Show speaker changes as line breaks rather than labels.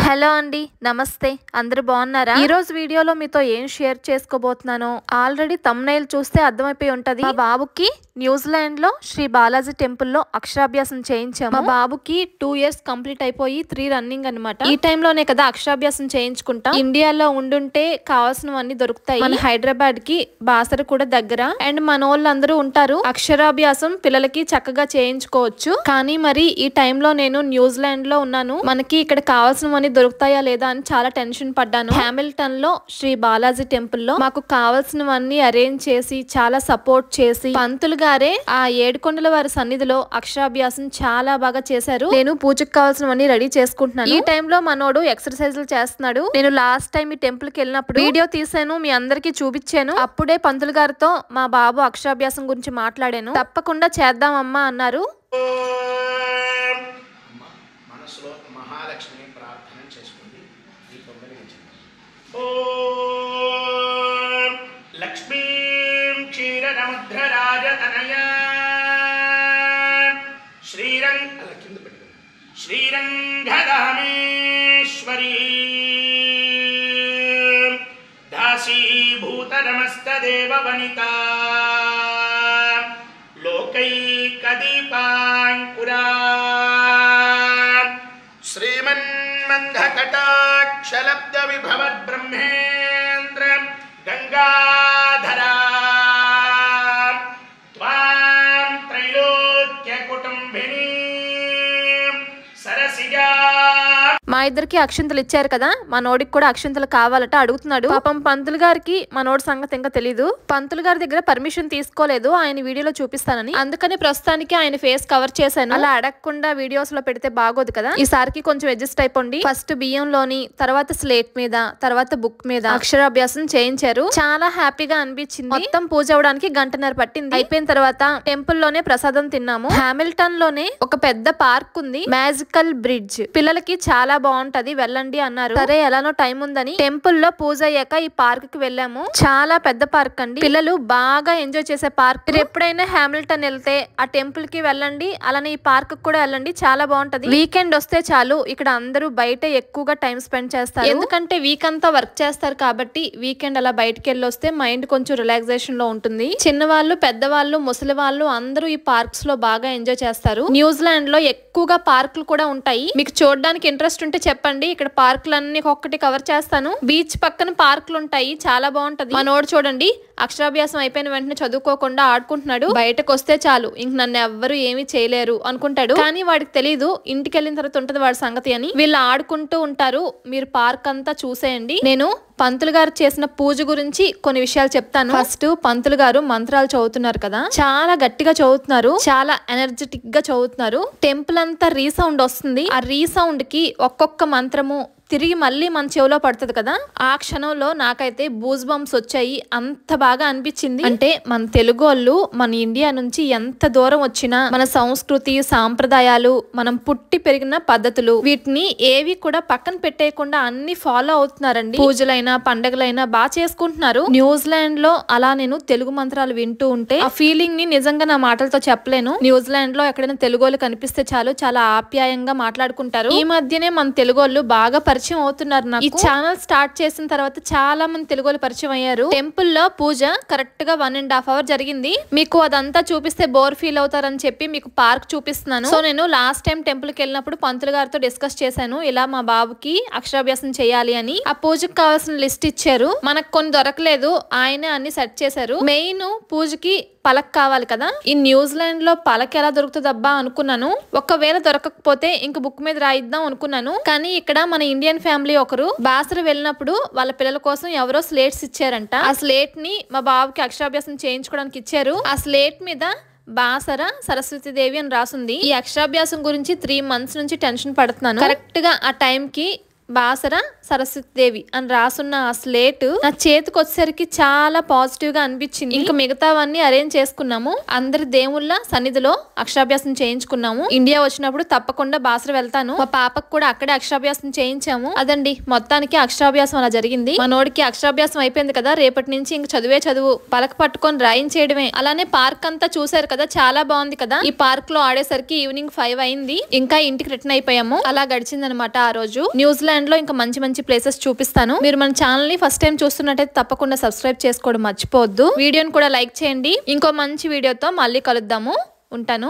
Hello అండి, నమస్తే. అందరూ బాగున్నారా? ఈ రోజు వీడియోలో మీతో ఏం షేర్ చేసుకోబోతున్నానో ఆల్రెడీ థంబ్నెయిల్ చూస్తే అర్థమైపోయి ఉంటది. మా బాబుకి న్యూజిలాండ్ లో శ్రీ బాలాజీ టెంపుల్ లో అక్షరాభ్యాసం చేయించాము. మా బాబుకి 2 years కంప్లీట్ అయిపోయి 3 రన్నింగ్ అనమాట. ఈ టైంలోనే కదా అక్షరాభ్యాసం చేయించుకుంటాం. ఇండియాలో ఉండుంటే కావాల్సినవన్నీ దొరుకుతాయి. మన హైదరాబాద్ కి బాసర కూడా దగ్గర. అండ్ మన వాళ్ళందరూ ఉంటారు. అక్షరాభ్యాసం పిల్లలకి చక్కగా చేయించుకోవచ్చు. కానీ మరి ఈ టైంలో నేను న్యూజిలాండ్ లో ఉన్నాను. మనకి ఇక్కడ కావాల్సినవన్నీ దొరుకుతాయా లేదా అని చాలా టెన్షన్ పడ్డాను. హామిల్టన్ లో శ్రీ బాలాజీ టెంపుల్ లో మాకు కావాల్సినవన్నీ అరేంజ్ చేసి చాలా సపోర్ట్ చేసి పంతులు గారే ఆ ఏడుకొండల వారి సన్నిధిలో అక్షరాభ్యాసం చాలా బాగా చేశారు. నేను పూజకు కావాల్సినవన్నీ రెడీ చేసుకుంటున్నాను. ఈ టైంలో మనోడు ఎక్సర్సైజులు చేస్తున్నాడు. నేను లాస్ట్ టైం ఈ టెంపుల్ కి వెళ్ళినప్పుడు వీడియో తీసాను, మీ అందరికి చూపించాను. అప్పుడే పంతులు గారితో మా బాబు అక్షరాభ్యాసం గురించి మాట్లాడాను. తప్పకుండా చేద్దామమ్మా అన్నారు.
మనసులో మహాలక్ష్మిని ప్రార్థన చేసుకోండి. దీపం వెలిగించండి. ఓం లక్ష్మీం క్షీరసముద్రరాజతనయా శ్రీరంగధామేశ్వరీ దాసీభూతనమస్తదేవ వనితా లోకైకదీపాంకురా శ్రీమన్మందకటాక్షలబ్ధ విభవద్ బ్రహ్మేంద్ర గంగాధరా త్వాం త్రైలోక్య కుటుంబినీ సరసిజా.
మా ఇద్దరికి అక్షంతలు ఇచ్చారు కదా, మా నోడికి కూడా అక్షంతలు కావాలట అడుగుతున్నాడు. పాపం పంతులు గారికి మా నోడి సంగతి ఇంకా తెలీదు. పంతులు గారి దగ్గర పర్మిషన్ తీసుకోలేదు, ఆయన వీడియోలో చూపిస్తానని. అందుకని ప్రస్తుతానికి ఆయన ఫేస్ కవర్ చేశాను. అలా అడగకుండా వీడియోస్ లో పెడితే బాగోదు కదా. ఈసారికి కొంచెం అడ్జస్ట్ అయిపోండి. ఫస్ట్ బియ్యంలోని, తర్వాత స్లేట్ మీద, తర్వాత బుక్ మీద అక్షరాభ్యాసం చేయించారు. చాలా హ్యాపీగా అనిపించింది. మొత్తం పూజ అవడానికి 1.5 గంట పట్టింది. అయిపోయిన తర్వాత టెంపుల్ లోనే ప్రసాదం తిన్నాము. హామిల్టన్ లోనే ఒక పెద్ద పార్క్ ఉంది, మ్యాజికల్ బ్రిడ్జ్. పిల్లలకి చాలా బాగుంటది, వెళ్ళండి అన్నారు. సరే ఎలానో టైం ఉందని టెంపుల్ లో పూజ అయ్యాక ఈ పార్క్ కి వెళ్ళాము. చాలా పెద్ద పార్క్ అండి, పిల్లలు బాగా ఎంజాయ్ చేసే పార్క్. మీరు ఎప్పుడైనా హామిల్టన్ వెళ్తే ఆ టెంపుల్ కి వెళ్ళండి, అలానే ఈ పార్క్ కూడా వెళ్ళండి, చాలా బాగుంటది. వీకెండ్ వస్తే చాలు, ఇక్కడ అందరూ బయట ఎక్కువగా టైం స్పెండ్ చేస్తారు. ఎందుకంటే వీక్ అంతా వర్క్ చేస్తారు కాబట్టి వీకెండ్ అలా బయటకి వెళ్ళి వస్తే మైండ్ కొంచెం రిలాక్సేషన్ లో ఉంటుంది. చిన్నవాళ్ళు, పెద్దవాళ్ళు, ముసలి వాళ్ళు అందరూ ఈ పార్క్స్ లో బాగా ఎంజాయ్ చేస్తారు. న్యూజిలాండ్ లో ఎక్కువగా పార్కులు కూడా ఉంటాయి. మీకు చూడడానికి ఇంట్రెస్ట్ ఉంటే చెప్పండి, ఇక్కడ పార్కులన్నీ ఒక్కటి కవర్ చేస్తాను. బీచ్ పక్కన పార్కులు ఉంటాయి, చాలా బాగుంటది. మా నోడు చూడండి, అక్షరాభ్యాసం అయిపోయిన వెంటనే చదువుకోకుండా ఆడుకుంటున్నాడు. బయటకు వస్తే చాలు ఇంక నన్ను ఎవ్వరు ఏమీ చేయలేరు అనుకుంటాడు. కానీ వాడికి తెలీదు ఇంటికి వెళ్ళిన తర్వాత ఉంటది వాడి సంగతి అని. వీళ్ళు ఆడుకుంటూ ఉంటారు. మీరు పార్క్ అంతా చూసేయండి. నేను పంతులు గారు చేసిన పూజ గురించి కొన్ని విషయాలు చెప్తాను. ఫస్ట్ పంతులు గారు మంత్రాలు చదువుతున్నారు కదా, చాలా గట్టిగా చదువుతున్నారు, చాలా ఎనర్జెటిక్ గా చదువుతున్నారు. టెంపుల్ అంతా రీసౌండ్ వస్తుంది. ఆ రీసౌండ్ కి ఒక్కొక్క మంత్రము తిరిగి మళ్ళీ మన చెవిలో పడుతుంది కదా. ఆ క్షణంలో నాకైతే బూజ్ బంప్స్ వచ్చాయి. అంత బాగా అనిపించింది. అంటే మన తెలుగు వాళ్ళు మన ఇండియా నుంచి ఎంత దూరం వచ్చినా మన సంస్కృతి, సాంప్రదాయాలు, మనం పుట్టి పెరిగిన పద్ధతులు, వీటిని ఏవి కూడా పక్కన పెట్టేయకుండా అన్ని ఫాలో అవుతున్నారండి. పూజలైనా పండగలైనా బాగా చేసుకుంటున్నారు. న్యూజిలాండ్ లో అలా నేను తెలుగు మంత్రాలు వింటూ ఉంటే ఆ ఫీలింగ్ ని నిజంగా నా మాటలతో చెప్పలేను. న్యూజిలాండ్ లో ఎక్కడైనా తెలుగు వాళ్ళు కనిపిస్తే చాలు, చాలా ఆప్యాయంగా మాట్లాడుకుంటారు. ఈ మధ్యనే మన తెలుగు వాళ్ళు బాగా పరిచయం అవుతున్నారు. నాకు ఈ ఛానల్ స్టార్ట్ చేసిన తర్వాత చాలా మంది తెలుగు వాళ్ళు పరిచయం అయ్యారు. టెంపుల్ లో పూజ కరెక్ట్ గా 1.5 hours జరిగింది. మీకు అదంతా చూపిస్తే బోర్ ఫీల్ అవుతారని చెప్పి మీకు పార్క్ చూపిస్తున్నాను. సో నేను లాస్ట్ టైం టెంపుల్ కి వెళ్ళినప్పుడు పంతులు గారితో డిస్కస్ చేశాను, ఇలా మా బాబుకి అక్షరాభ్యాసం చేయాలి అని. ఆ పూజకు కావాల్సిన లిస్ట్ ఇచ్చారు. మనకు కొన్ని దొరకలేదు, ఆయనే అన్ని సెట్ చేశారు. మెయిన్ పూజకి పలక్ కావాలి కదా. ఈ న్యూజిలాండ్ లో పలక్ ఎలా దొరుకుతుంది అబ్బా అనుకున్నాను. ఒకవేళ దొరకకపోతే ఇంక బుక్ మీద రాయిద్దాం అనుకున్నాను. కానీ ఇక్కడ మన ఇండియన్ ఫ్యామిలీ ఒకరు బాసర వెళ్ళినప్పుడు వాళ్ళ పిల్లల కోసం ఎవరో స్లేట్స్ ఇచ్చారంట. ఆ స్లేట్ ని మా బాబుకి అక్షరాభ్యాసం చేయించుకోవడానికి ఇచ్చారు. ఆ స్లేట్ మీద బాసర సరస్వతి దేవి అని రాసుంది. ఈ అక్షరాభ్యాసం గురించి 3 months నుంచి టెన్షన్ పడుతున్నాను. కరెక్ట్ గా ఆ టైం కి బాసర సరస్వతి దేవి అని రాసున్న ఆ స్లేట్ నా చేతికి వచ్చేసరికి చాలా పాజిటివ్ గా అనిపించింది. ఇంకా మిగతావన్నీ అరేంజ్ చేసుకున్నాము. అందరి దేవుళ్ళ సన్నిధిలో అక్షరాభ్యాసం చేయించుకున్నాము. ఇండియా వచ్చినప్పుడు తప్పకుండా బాసర వెళ్తాను. మా పాపకు కూడా అక్కడే అక్షరాభ్యాసం చేయించాము. అదండి మొత్తానికి అక్షరాభ్యాసం అలా జరిగింది. మనోడికి అక్షరాభ్యాసం అయిపోయింది కదా, రేపటి నుంచి ఇంక చదువే చదువు, పలక పట్టుకొని రాయించేయడమే. అలానే పార్క్ అంతా చూసారు కదా, చాలా బాగుంది కదా. ఈ పార్క్ లో ఆడేసరికి ఈవినింగ్ 5 అయింది. ఇంకా ఇంటికి రిటర్న్ అయిపోయాము. అలా గడిచిందనమాట ఆ రోజు. న్యూజిలాండ్ ల్యాండ్ లో ఇంకా మంచి మంచి ప్లేసెస్ చూపిస్తాను. మీరు మన ఛానల్ ని ఫస్ట్ టైం చూస్తున్నట్టయితే తప్పకుండా సబ్స్క్రైబ్ చేసుకోవడం మర్చిపోవద్దు. వీడియోని కూడా లైక్ చేయండి. ఇంకో మంచి వీడియోతో మళ్ళీ కలుద్దాము. ఉంటాను.